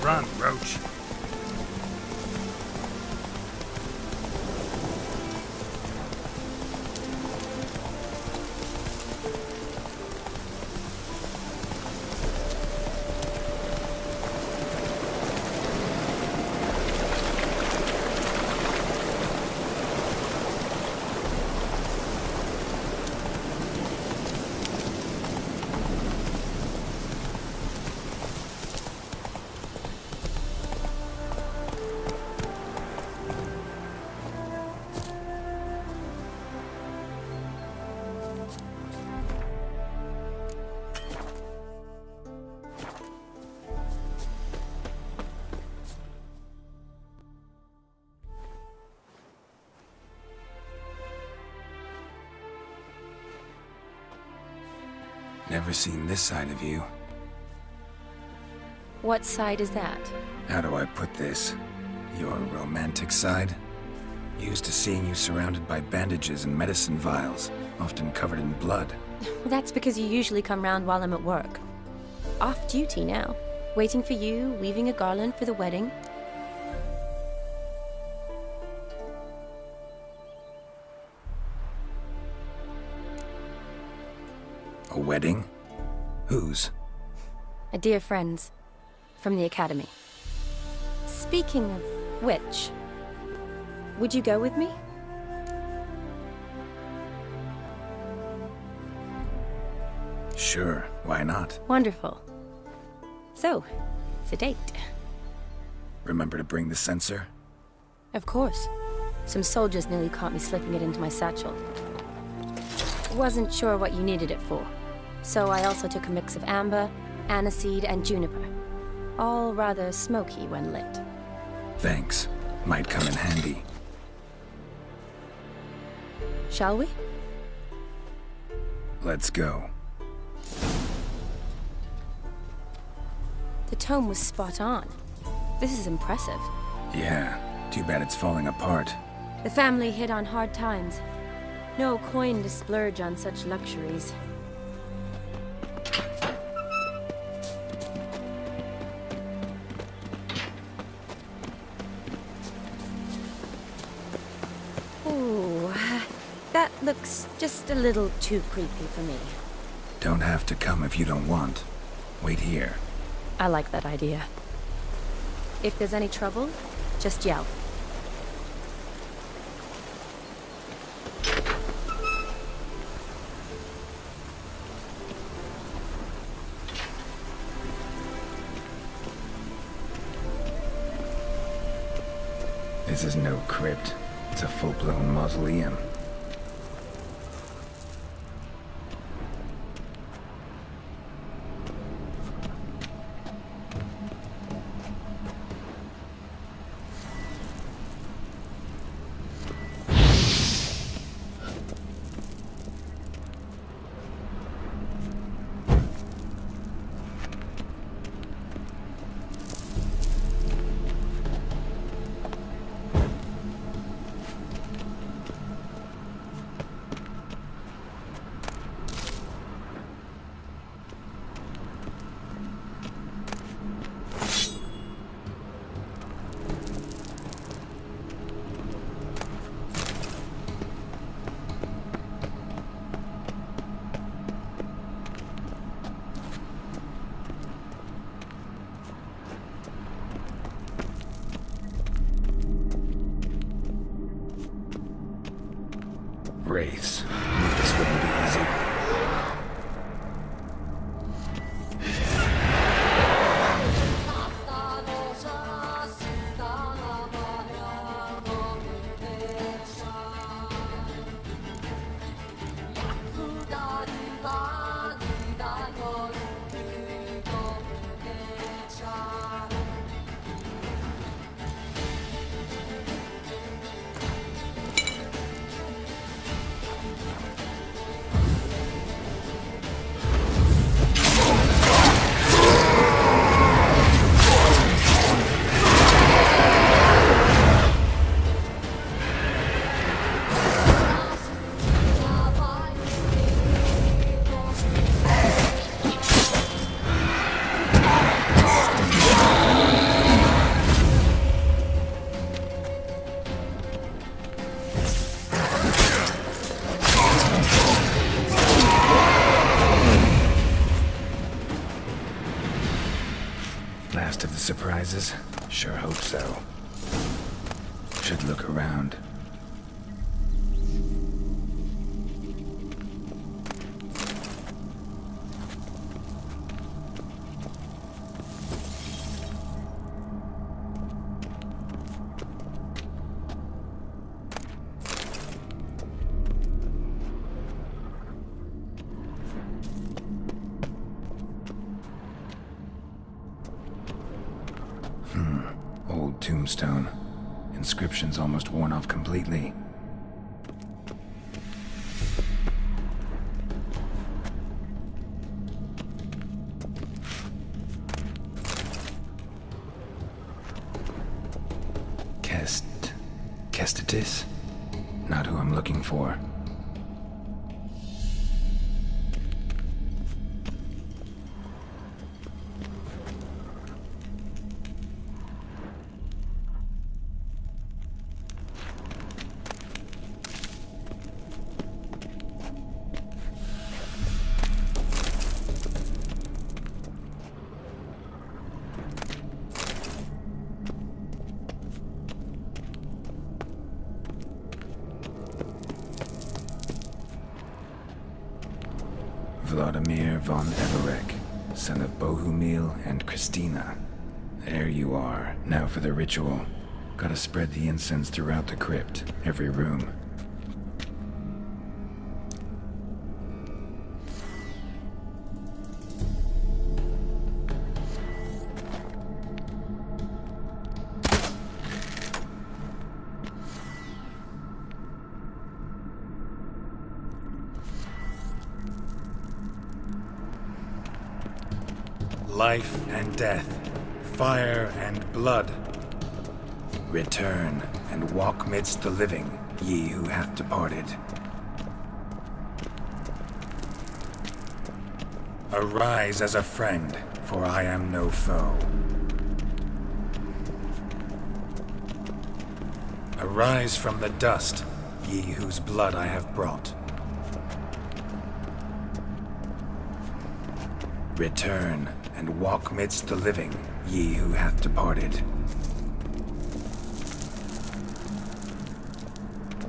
Run, Roach. Never seen this side of you. What side is that? How do I put this? Your romantic side? Used to seeing you surrounded by bandages and medicine vials, often covered in blood. That's because you usually come round while I'm at work. Off duty now. Waiting for you, weaving a garland for the wedding. A wedding? Whose? A dear friend's. From the academy. Speaking of which, would you go with me? Sure, why not? Wonderful. So, it's a date. Remember to bring the sensor? Of course. Some soldiers nearly caught me slipping it into my satchel. Wasn't sure what you needed it for, so I also took a mix of amber, aniseed, and juniper. All rather smoky when lit. Thanks. Might come in handy. Shall we? Let's go. The tome was spot on. This is impressive. Yeah, too bad it's falling apart. The family hit on hard times. No coin to splurge on such luxuries. Ooh, that looks just a little too creepy for me. Don't have to come if you don't want. Wait here. I like that idea. If there's any trouble, just yell. This is no crypt. It's a full-blown mausoleum. Wraiths. Knew this wouldn't be easy. surprises? Sure hope so. Should look around. Old tombstone. Inscription's almost worn off completely. Kestitis? Not who I'm looking for. Vladimir von Everek, son of Bohumil and Christina. There you are. Now for the ritual. Gotta spread the incense throughout the crypt, every room. Life and death, fire and blood. Return and walk midst the living, ye who hath departed. Arise as a friend, for I am no foe. Arise from the dust, ye whose blood I have brought. Return and walk midst the living, ye who hath departed.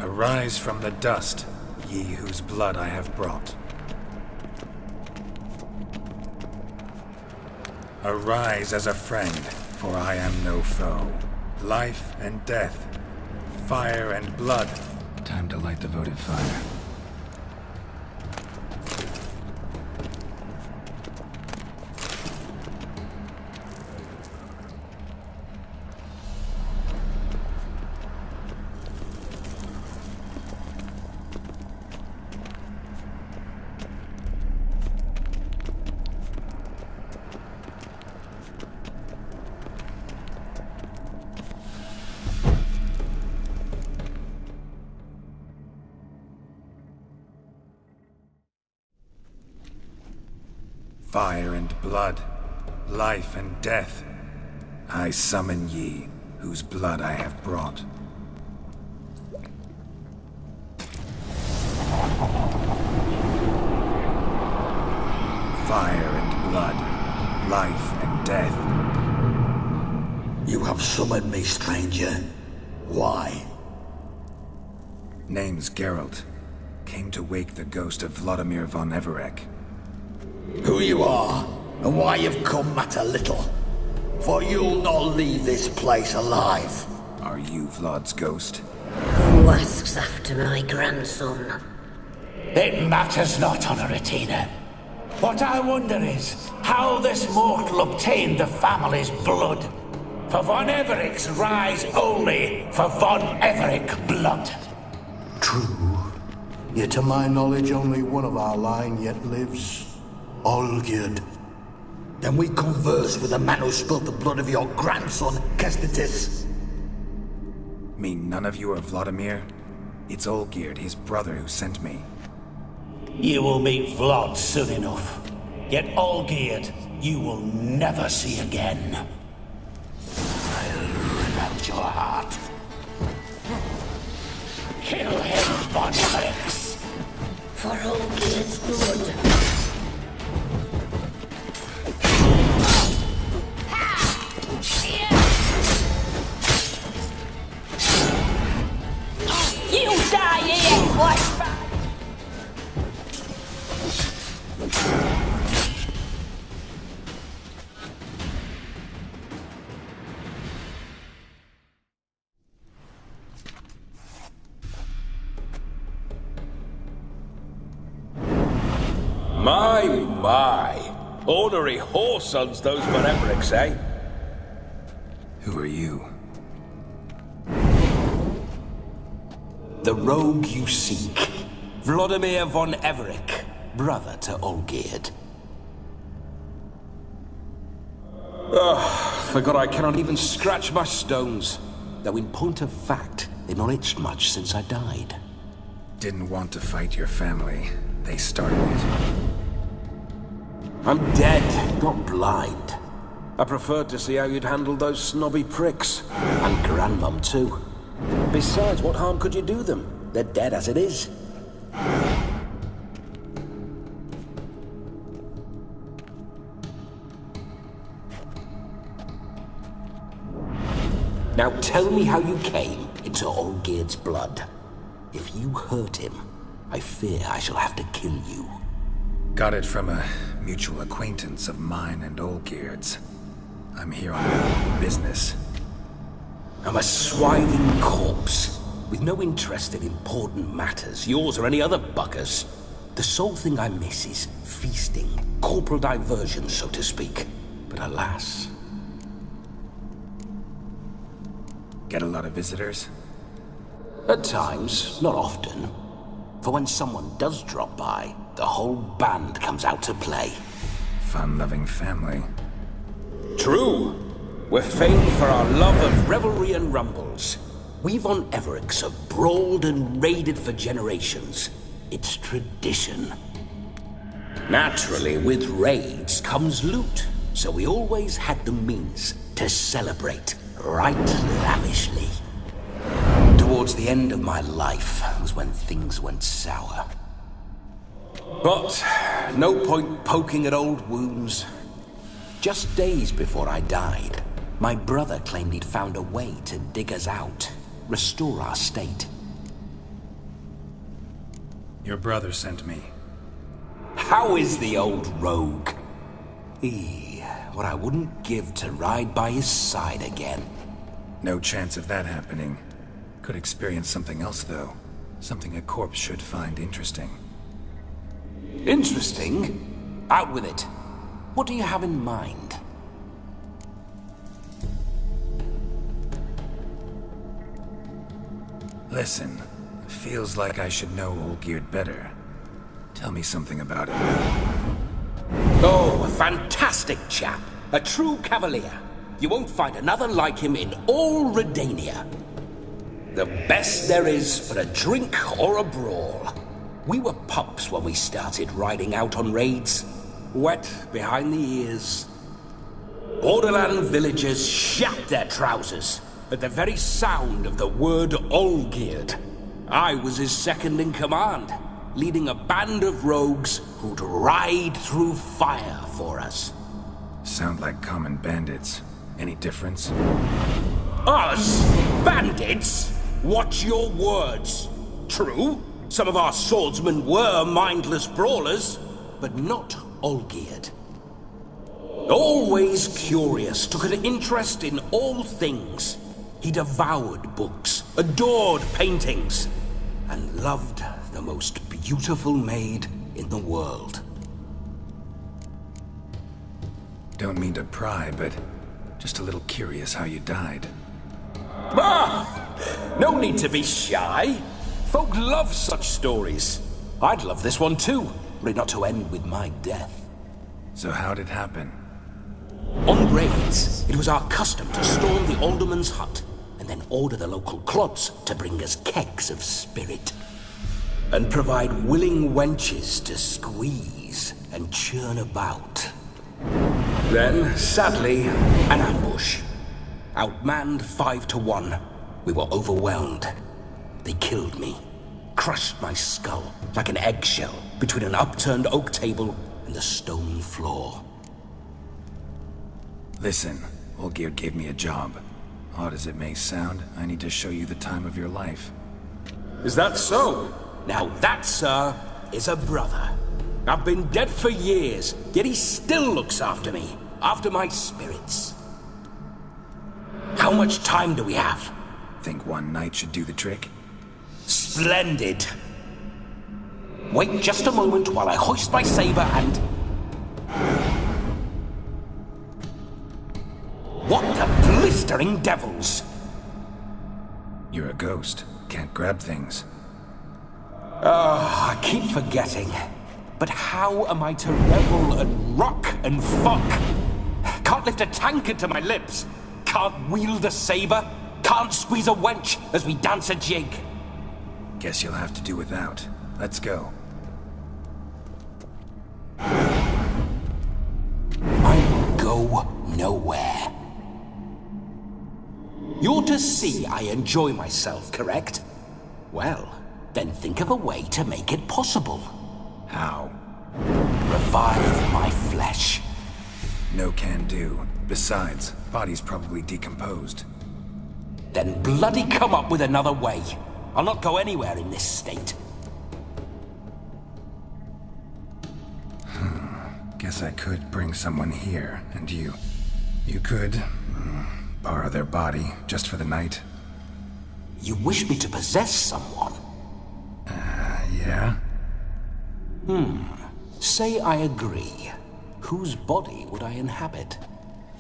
Arise from the dust, ye whose blood I have brought. Arise as a friend, for I am no foe. Life and death, fire and blood. Time to light the votive fire. Fire and blood, life and death, I summon ye, whose blood I have brought. Fire and blood, life and death. You have summoned me, stranger. Why? Name's Geralt. Came to wake the ghost of Vladimir von Everek. Who you are, and why you've come matter little. For you'll not leave this place alive. Are you Vlad's ghost? Who asks after my grandson? It matters not, Honoratina. What I wonder is how this mortal obtained the family's blood. For von Everek's rise only for von Everek blood. True. Yet to my knowledge, only one of our line yet lives. Olgierd. Then we converse with the man who spilled the blood of your grandson, Kestitis. Mean none of you are Vladimir? It's Olgierd, his brother, who sent me. You will meet Vlad soon enough. Yet Olgierd, you will never see again. I'll rip out your heart. Kill him, von Everek. For Olgierd's blood. My. Ornery whoresons those Evericks, eh? Who are you? The rogue you seek. Vladimir von Everick, brother to Olgierd. Forgot I cannot even scratch my stones. Though in point of fact, they've not itched much since I died. Didn't want to fight your family. They started it. I'm dead, not blind. I preferred to see how you'd handle those snobby pricks. And Grandmum, too. Besides, what harm could you do them? They're dead as it is. Now tell me how you came into Olgierd's blood. If you hurt him, I fear I shall have to kill you. Got it from a mutual acquaintance of mine and Olgierd's. I'm here on business. I'm a swiving corpse, with no interest in important matters, yours or any other buggers. The sole thing I miss is feasting, corporal diversion, so to speak. But alas... Get a lot of visitors? At times, not often. For when someone does drop by, the whole band comes out to play. Fun-loving family. True. We're famed for our love of revelry and rumbles. We von Evericks have brawled and raided for generations. It's tradition. Naturally, with raids comes loot, so we always had the means to celebrate right lavishly. Towards the end of my life was when things went sour. But no point poking at old wounds. Just days before I died, my brother claimed he'd found a way to dig us out, restore our state. Your brother sent me. How is the old rogue? What I wouldn't give to ride by his side again. No chance of that happening. Could experience something else, though. Something a corpse should find interesting. Interesting? Out with it. What do you have in mind? Listen, feels like I should know Olgierd better. Tell me something about him. Oh, a fantastic chap. A true cavalier. You won't find another like him in all Redania. The best there is for a drink or a brawl. We were pups when we started riding out on raids. Wet behind the ears. Borderland villagers shat their trousers at the very sound of the word Olgierd. I was his second in command, leading a band of rogues who'd ride through fire for us. Sound like common bandits. Any difference? Us? Bandits? Watch your words. True, some of our swordsmen were mindless brawlers, but not Olgierd. Always curious, took an interest in all things. He devoured books, adored paintings, and loved the most beautiful maid in the world. Don't mean to pry, but just a little curious how you died. No need to be shy. Folk love such stories. I'd love this one too, were it not to end with my death. So how'd it happen? On raids, it was our custom to storm the alderman's hut, and then order the local clods to bring us kegs of spirit. And provide willing wenches to squeeze and churn about. Then, sadly, an ambush. Outmanned 5-1. We were overwhelmed. They killed me. Crushed my skull like an eggshell between an upturned oak table and the stone floor. Listen, Olgierd gave me a job. Odd as it may sound, I need to show you the time of your life. Is that so? Now that, sir, is a brother. I've been dead for years, yet he still looks after me, after my spirits. How much time do we have? Think one night should do the trick? Splendid. Wait just a moment while I hoist my saber and... What the blistering devils? You're a ghost. Can't grab things. I keep forgetting. But how am I to revel and rock and fuck? Can't lift a tankard to my lips. Can't wield a saber. Can't squeeze a wench as we dance a jig. Guess you'll have to do without. Let's go. I will go nowhere. You're to see I enjoy myself, correct? Well, then think of a way to make it possible. How? Revive my flesh. No can do. Besides, body's probably decomposed. Then bloody come up with another way. I'll not go anywhere in this state. Guess I could bring someone here, and you could borrow their body just for the night. You wish me to possess someone? Yeah? Say I agree. Whose body would I inhabit?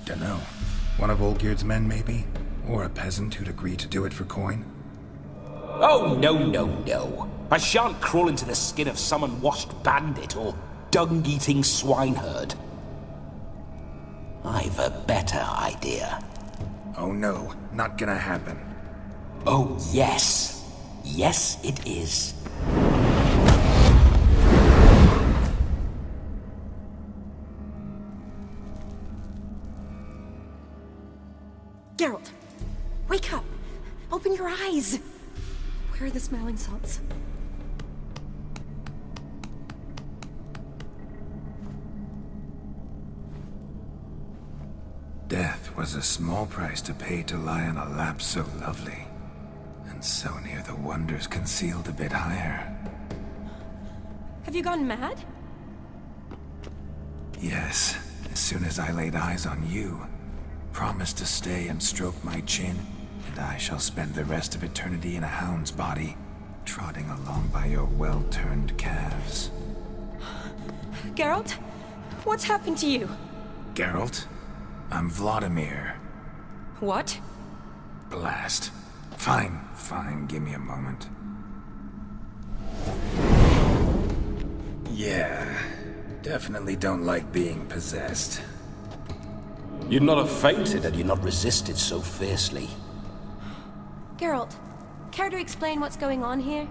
Dunno. One of Olgierd's men, maybe? Or a peasant who'd agree to do it for coin? Oh, no. I shan't crawl into the skin of some unwashed bandit or dung-eating swineherd. I've a better idea. Oh no, not gonna happen. Oh, yes. Yes, it is. Geralt, wake up! Open your eyes! Where are the smelling salts? Death was a small price to pay to lie on a lap so lovely, and so near the wonders concealed a bit higher. Have you gone mad? Yes, as soon as I laid eyes on you, promised to stay and stroke my chin, and I shall spend the rest of eternity in a hound's body, trotting along by your well-turned calves. Geralt? What's happened to you? Geralt? I'm Vladimir. What? Blast. Fine, give me a moment. Yeah, definitely don't like being possessed. You'd not have fainted had you not resisted so fiercely. Geralt, care to explain what's going on here?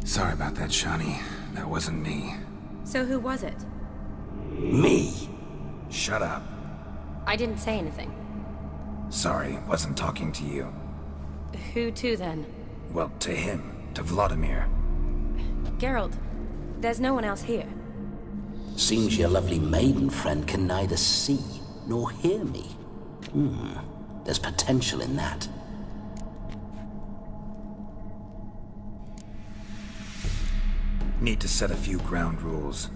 Sorry about that, Shani. That wasn't me. So who was it? Me? Shut up. I didn't say anything. Sorry, wasn't talking to you. Who to then? Well, to him. To Vladimir. Geralt, there's no one else here. Seems your lovely maiden friend can neither see nor hear me. There's potential in that. Need to set a few ground rules.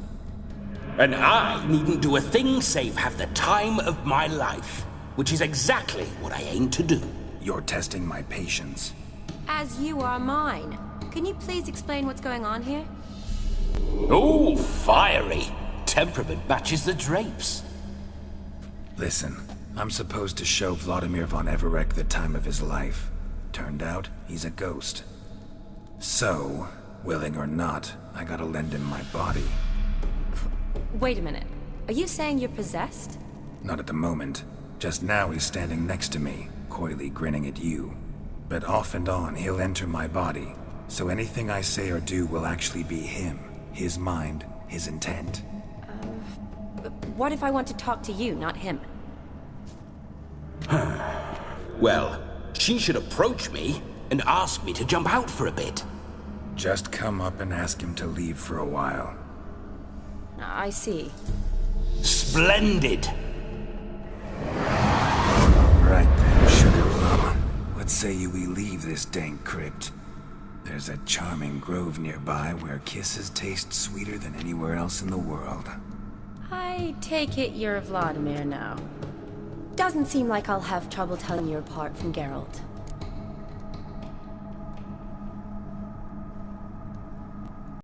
And I needn't do a thing save have the time of my life, which is exactly what I aim to do. You're testing my patience. As you are mine. Can you please explain what's going on here? Oh, fiery. Temperament matches the drapes. Listen, I'm supposed to show Vladimir von Everec the time of his life. Turned out, he's a ghost. So, willing or not, I gotta lend him my body. Wait a minute. Are you saying you're possessed? Not at the moment. Just now he's standing next to me, coyly grinning at you. But off and on, he'll enter my body. So anything I say or do will actually be him. His mind, his intent. What if I want to talk to you, not him? Well, she should approach me and ask me to jump out for a bit. Just come up and ask him to leave for a while. I see. Splendid! Right then, Sugar Plum. What say you we leave this dank crypt? There's a charming grove nearby where kisses taste sweeter than anywhere else in the world. I take it you're Vladimir now. Doesn't seem like I'll have trouble telling you apart from Geralt.